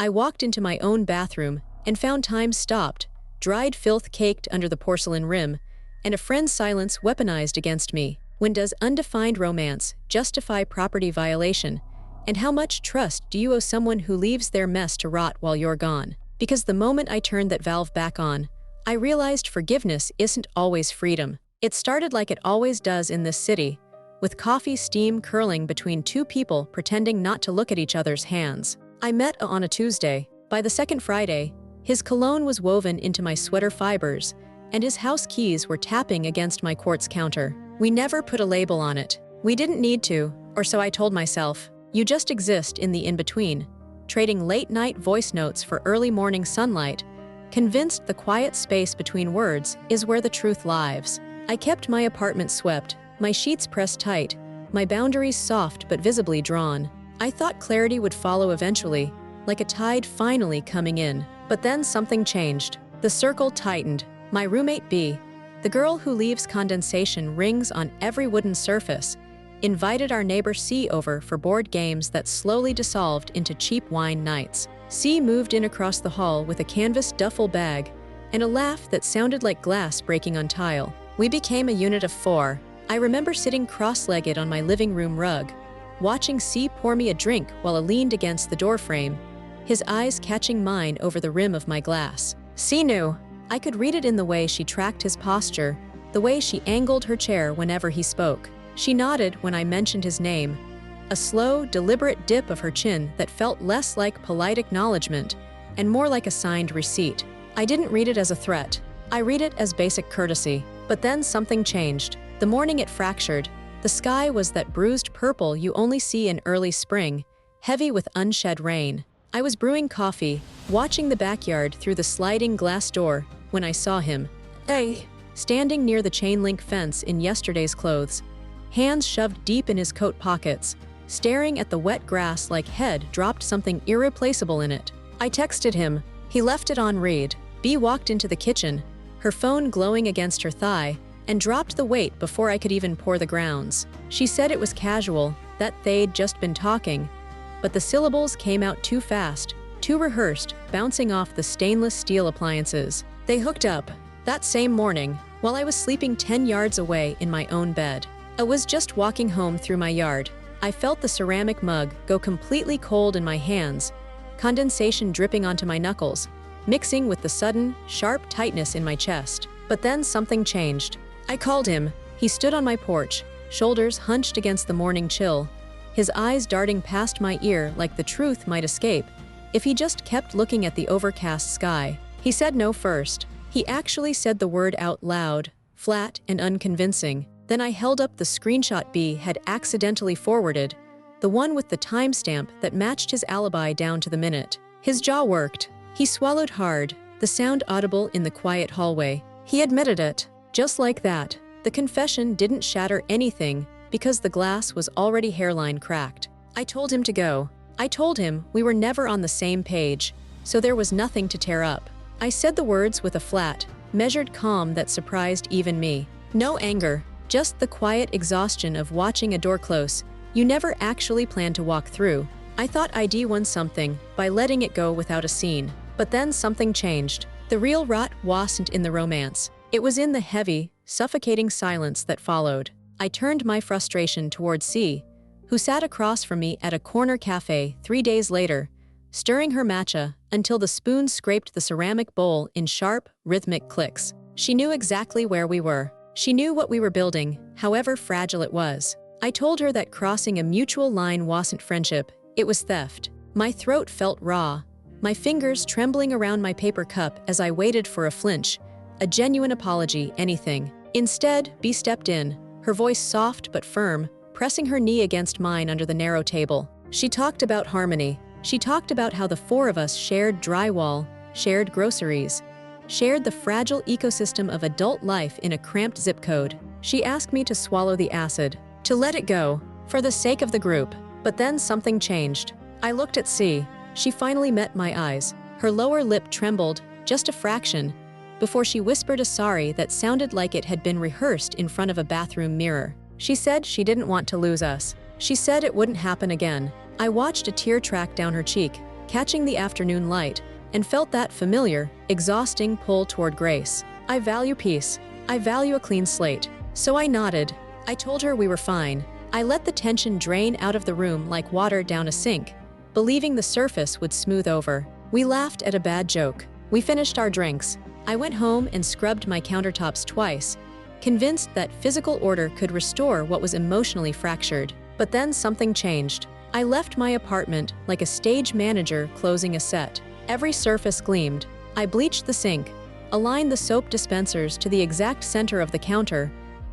I walked into my own bathroom and found time stopped, dried filth caked under the porcelain rim, and a friend's silence weaponized against me. When does undefined romance justify property violation? And how much trust do you owe someone who leaves their mess to rot while you're gone? Because the moment I turned that valve back on, I realized forgiveness isn't always freedom. It started like it always does in this city, with coffee steam curling between two people pretending not to look at each other's hands. I met on a Tuesday. By the second Friday, his cologne was woven into my sweater fibers, and his house keys were tapping against my quartz counter. We never put a label on it. We didn't need to, or so I told myself. You just exist in the in-between, trading late-night voice notes for early morning sunlight, convinced the quiet space between words is where the truth lives. I kept my apartment swept, my sheets pressed tight, my boundaries soft but visibly drawn. I thought clarity would follow eventually, like a tide finally coming in. But then something changed. The circle tightened. My roommate B, the girl who leaves condensation rings on every wooden surface, invited our neighbor C over for board games that slowly dissolved into cheap wine nights. C moved in across the hall with a canvas duffel bag and a laugh that sounded like glass breaking on tile. We became a unit of 4. I remember sitting cross-legged on my living room rug, watching C pour me a drink while I leaned against the doorframe, his eyes catching mine over the rim of my glass. C knew. I could read it in the way she tracked his posture, the way she angled her chair whenever he spoke. She nodded when I mentioned his name, a slow, deliberate dip of her chin that felt less like polite acknowledgement and more like a signed receipt. I didn't read it as a threat. I read it as basic courtesy. But then something changed. The morning it fractured, the sky was that bruised purple you only see in early spring, heavy with unshed rain. I was brewing coffee, watching the backyard through the sliding glass door, when I saw him. Hey! Standing near the chain-link fence in yesterday's clothes, hands shoved deep in his coat pockets, staring at the wet grass like head dropped something irreplaceable in it. I texted him. He left it on read. B walked into the kitchen, her phone glowing against her thigh, and dropped the weight before I could even pour the grounds. She said it was casual, that they'd just been talking, but the syllables came out too fast, too rehearsed, bouncing off the stainless steel appliances. They hooked up that same morning, while I was sleeping 10 yards away in my own bed. I was just walking home through my yard. I felt the ceramic mug go completely cold in my hands, condensation dripping onto my knuckles, mixing with the sudden, sharp tightness in my chest. But then something changed. I called him. He stood on my porch, shoulders hunched against the morning chill, his eyes darting past my ear like the truth might escape if he just kept looking at the overcast sky. He said no first. He actually said the word out loud, flat and unconvincing. Then I held up the screenshot B had accidentally forwarded, the one with the timestamp that matched his alibi down to the minute. His jaw worked. He swallowed hard, the sound audible in the quiet hallway. He admitted it. Just like that, the confession didn't shatter anything because the glass was already hairline cracked. I told him to go. I told him we were never on the same page, so there was nothing to tear up. I said the words with a flat, measured calm that surprised even me. No anger, just the quiet exhaustion of watching a door close you never actually planned to walk through. I thought I'd won something by letting it go without a scene. But then something changed. The real rot wasn't in the romance. It was in the heavy, suffocating silence that followed. I turned my frustration toward C, who sat across from me at a corner cafe 3 days later, stirring her matcha until the spoon scraped the ceramic bowl in sharp, rhythmic clicks. She knew exactly where we were. She knew what we were building, however fragile it was. I told her that crossing a mutual line wasn't friendship, it was theft. My throat felt raw, my fingers trembling around my paper cup as I waited for a flinch, a genuine apology, anything. Instead, B stepped in, her voice soft but firm, pressing her knee against mine under the narrow table. She talked about harmony. She talked about how the 4 of us shared drywall, shared groceries, shared the fragile ecosystem of adult life in a cramped zip code. She asked me to swallow the acid, to let it go, for the sake of the group. But then something changed. I looked at C. She finally met my eyes. Her lower lip trembled, just a fraction, before she whispered a sorry that sounded like it had been rehearsed in front of a bathroom mirror. She said she didn't want to lose us. She said it wouldn't happen again. I watched a tear track down her cheek, catching the afternoon light, and felt that familiar, exhausting pull toward grace. I value peace. I value a clean slate. So I nodded. I told her we were fine. I let the tension drain out of the room like water down a sink, believing the surface would smooth over. We laughed at a bad joke. We finished our drinks. I went home and scrubbed my countertops twice, convinced that physical order could restore what was emotionally fractured. But then something changed. I left my apartment like a stage manager closing a set. Every surface gleamed. I bleached the sink, aligned the soap dispensers to the exact center of the counter,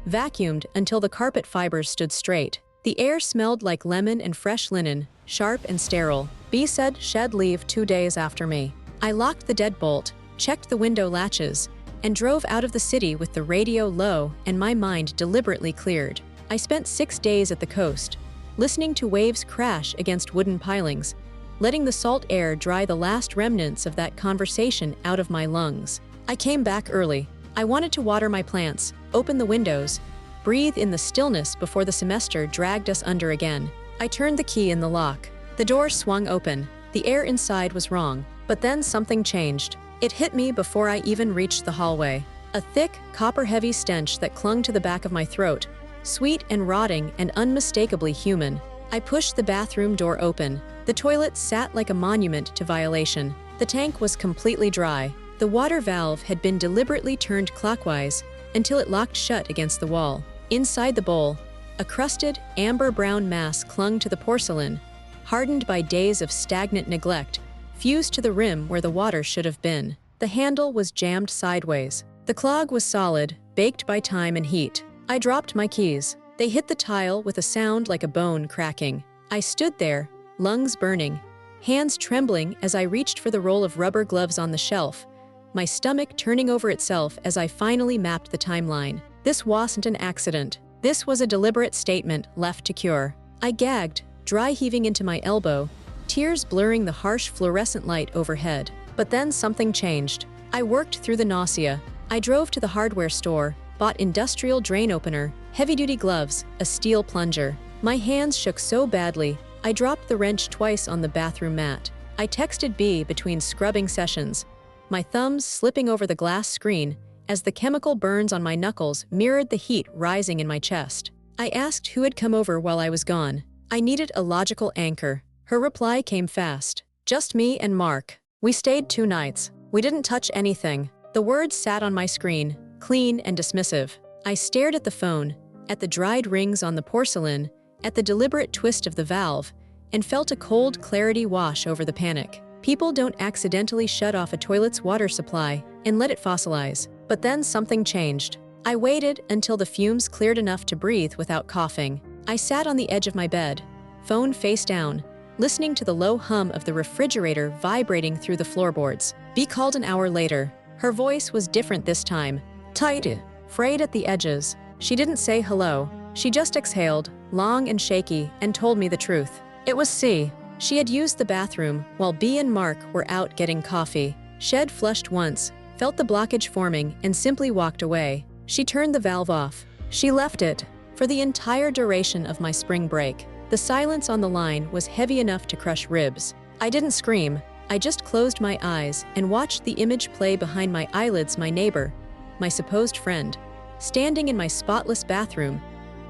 vacuumed until the carpet fibers stood straight. The air smelled like lemon and fresh linen, sharp and sterile. B said she'd leave 2 days after me. I locked the deadbolt, checked the window latches, and drove out of the city with the radio low and my mind deliberately cleared. I spent 6 days at the coast, listening to waves crash against wooden pilings, letting the salt air dry the last remnants of that conversation out of my lungs. I came back early. I wanted to water my plants, open the windows, breathe in the stillness before the semester dragged us under again. I turned the key in the lock. The door swung open. The air inside was wrong. But then something changed. It hit me before I even reached the hallway. A thick, copper-heavy stench that clung to the back of my throat, sweet and rotting and unmistakably human. I pushed the bathroom door open. The toilet sat like a monument to violation. The tank was completely dry. The water valve had been deliberately turned clockwise until it locked shut against the wall. Inside the bowl, a crusted, amber-brown mass clung to the porcelain, hardened by days of stagnant neglect, fused to the rim where the water should have been. The handle was jammed sideways. The clog was solid, baked by time and heat. I dropped my keys. They hit the tile with a sound like a bone cracking. I stood there, lungs burning, hands trembling as I reached for the roll of rubber gloves on the shelf, my stomach turning over itself as I finally mapped the timeline. This wasn't an accident. This was a deliberate statement left to cure. I gagged, dry heaving into my elbow, tears blurring the harsh fluorescent light overhead. But then something changed. I worked through the nausea. I drove to the hardware store, bought industrial drain opener, heavy-duty gloves, a steel plunger. My hands shook so badly, I dropped the wrench twice on the bathroom mat. I texted B between scrubbing sessions, my thumbs slipping over the glass screen as the chemical burns on my knuckles mirrored the heat rising in my chest. I asked who had come over while I was gone. I needed a logical anchor. Her reply came fast. Just me and Mark. We stayed 2 nights. We didn't touch anything. The words sat on my screen, clean and dismissive. I stared at the phone, at the dried rings on the porcelain, at the deliberate twist of the valve, and felt a cold clarity wash over the panic. People don't accidentally shut off a toilet's water supply and let it fossilize. But then something changed. I waited until the fumes cleared enough to breathe without coughing. I sat on the edge of my bed, phone face down, listening to the low hum of the refrigerator vibrating through the floorboards. B called an hour later. Her voice was different this time. Tight, frayed at the edges. She didn't say hello. She just exhaled, long and shaky, and told me the truth. It was C. She had used the bathroom while B and Mark were out getting coffee. Shed flushed once, felt the blockage forming, and simply walked away. She turned the valve off. She left it. For the entire duration of my spring break, the silence on the line was heavy enough to crush ribs. I didn't scream. I just closed my eyes and watched the image play behind my eyelids. My neighbor, my supposed friend, standing in my spotless bathroom,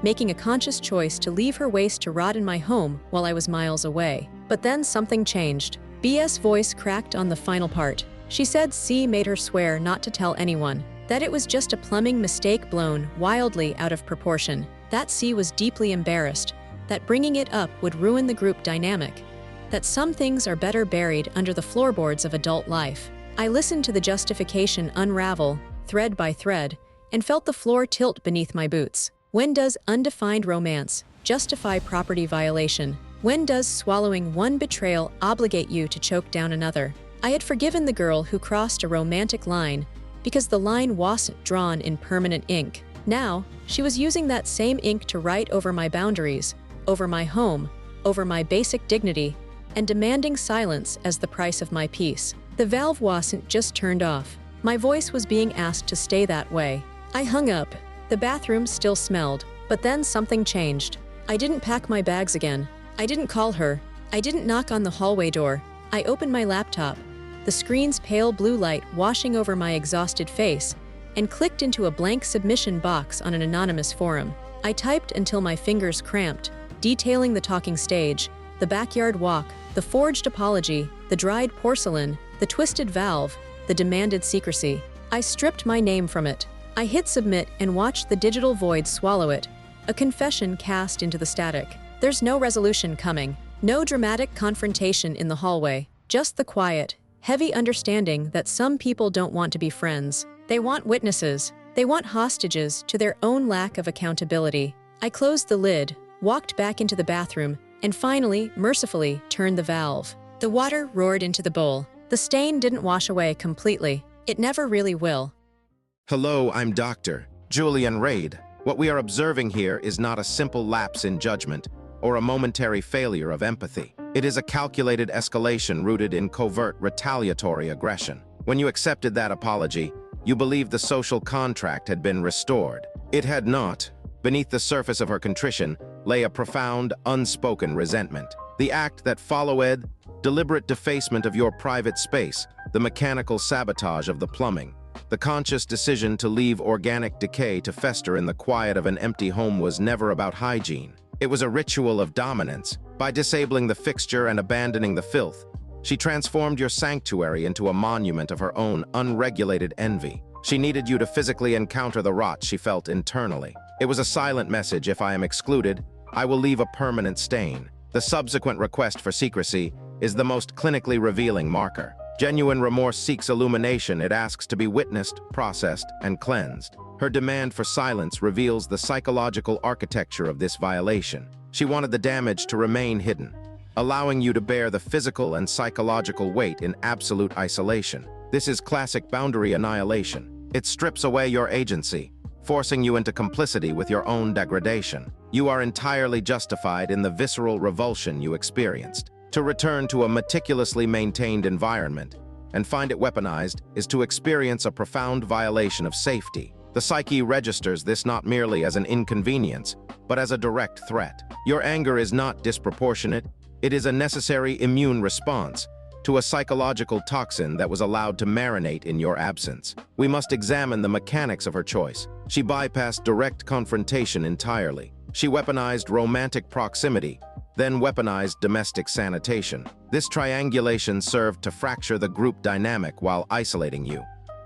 making a conscious choice to leave her waste to rot in my home while I was miles away. But then something changed. B's voice cracked on the final part. She said C made her swear not to tell anyone, that it was just a plumbing mistake blown wildly out of proportion, that C was deeply embarrassed, that bringing it up would ruin the group dynamic, that some things are better buried under the floorboards of adult life. I listened to the justification unravel, thread by thread, and felt the floor tilt beneath my boots. When does undefined romance justify property violation? When does swallowing one betrayal obligate you to choke down another? I had forgiven the girl who crossed a romantic line because the line wasn't drawn in permanent ink. Now, she was using that same ink to write over my boundaries, over my home, over my basic dignity, and demanding silence as the price of my peace. The valve wasn't just turned off. My voice was being asked to stay that way. I hung up. The bathroom still smelled, but then something changed. I didn't pack my bags again. I didn't call her. I didn't knock on the hallway door. I opened my laptop, the screen's pale blue light washing over my exhausted face, and clicked into a blank submission box on an anonymous forum. I typed until my fingers cramped, detailing the talking stage, the backyard walk, the forged apology, the dried porcelain, the twisted valve, the demanded secrecy. I stripped my name from it. I hit submit and watched the digital void swallow it, a confession cast into the static. There's no resolution coming, no dramatic confrontation in the hallway, just the quiet, heavy understanding that some people don't want to be friends. They want witnesses. They want hostages to their own lack of accountability. I closed the lid, walked back into the bathroom, and finally, mercifully, turned the valve. The water roared into the bowl. The stain didn't wash away completely. It never really will. Hello, I'm Dr. Julian Reed. What we are observing here is not a simple lapse in judgment or a momentary failure of empathy. It is a calculated escalation rooted in covert retaliatory aggression. When you accepted that apology, you believed the social contract had been restored. It had not. Beneath the surface of her contrition lay a profound, unspoken resentment. The act that followed, deliberate defacement of your private space, the mechanical sabotage of the plumbing, the conscious decision to leave organic decay to fester in the quiet of an empty home was never about hygiene. It was a ritual of dominance. By disabling the fixture and abandoning the filth, she transformed your sanctuary into a monument of her own unregulated envy. She needed you to physically encounter the rot she felt internally. It was a silent message: if I am excluded, I will leave a permanent stain. The subsequent request for secrecy is the most clinically revealing marker. Genuine remorse seeks illumination. It asks to be witnessed, processed, and cleansed. Her demand for silence reveals the psychological architecture of this violation. She wanted the damage to remain hidden, allowing you to bear the physical and psychological weight in absolute isolation. This is classic boundary annihilation. It strips away your agency, forcing you into complicity with your own degradation. You are entirely justified in the visceral revulsion you experienced. To return to a meticulously maintained environment and find it weaponized is to experience a profound violation of safety. The psyche registers this not merely as an inconvenience, but as a direct threat. Your anger is not disproportionate. It is a necessary immune response to a psychological toxin that was allowed to marinate in your absence. We must examine the mechanics of her choice. She bypassed direct confrontation entirely. She weaponized romantic proximity, then weaponized domestic sanitation. This triangulation served to fracture the group dynamic while isolating you.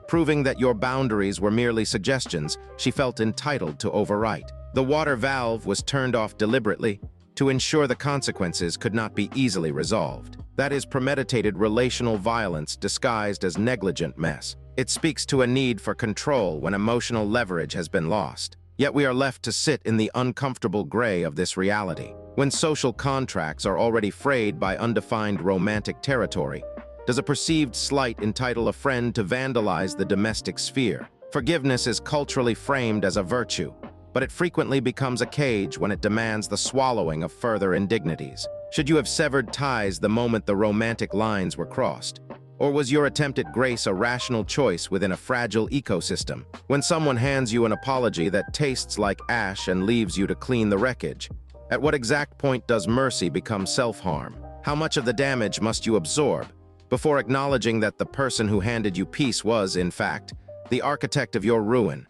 Proving that your boundaries were merely suggestions she felt entitled to overwrite. The water valve was turned off deliberately to ensure the consequences could not be easily resolved. That is premeditated relational violence disguised as negligent mess. It speaks to a need for control when emotional leverage has been lost. Yet we are left to sit in the uncomfortable gray of this reality. When social contracts are already frayed by undefined romantic territory, does a perceived slight entitle a friend to vandalize the domestic sphere? Forgiveness is culturally framed as a virtue, but it frequently becomes a cage when it demands the swallowing of further indignities. Should you have severed ties the moment the romantic lines were crossed? Or was your attempt at grace a rational choice within a fragile ecosystem? When someone hands you an apology that tastes like ash and leaves you to clean the wreckage, at what exact point does mercy become self-harm? How much of the damage must you absorb before acknowledging that the person who handed you peace was, in fact, the architect of your ruin?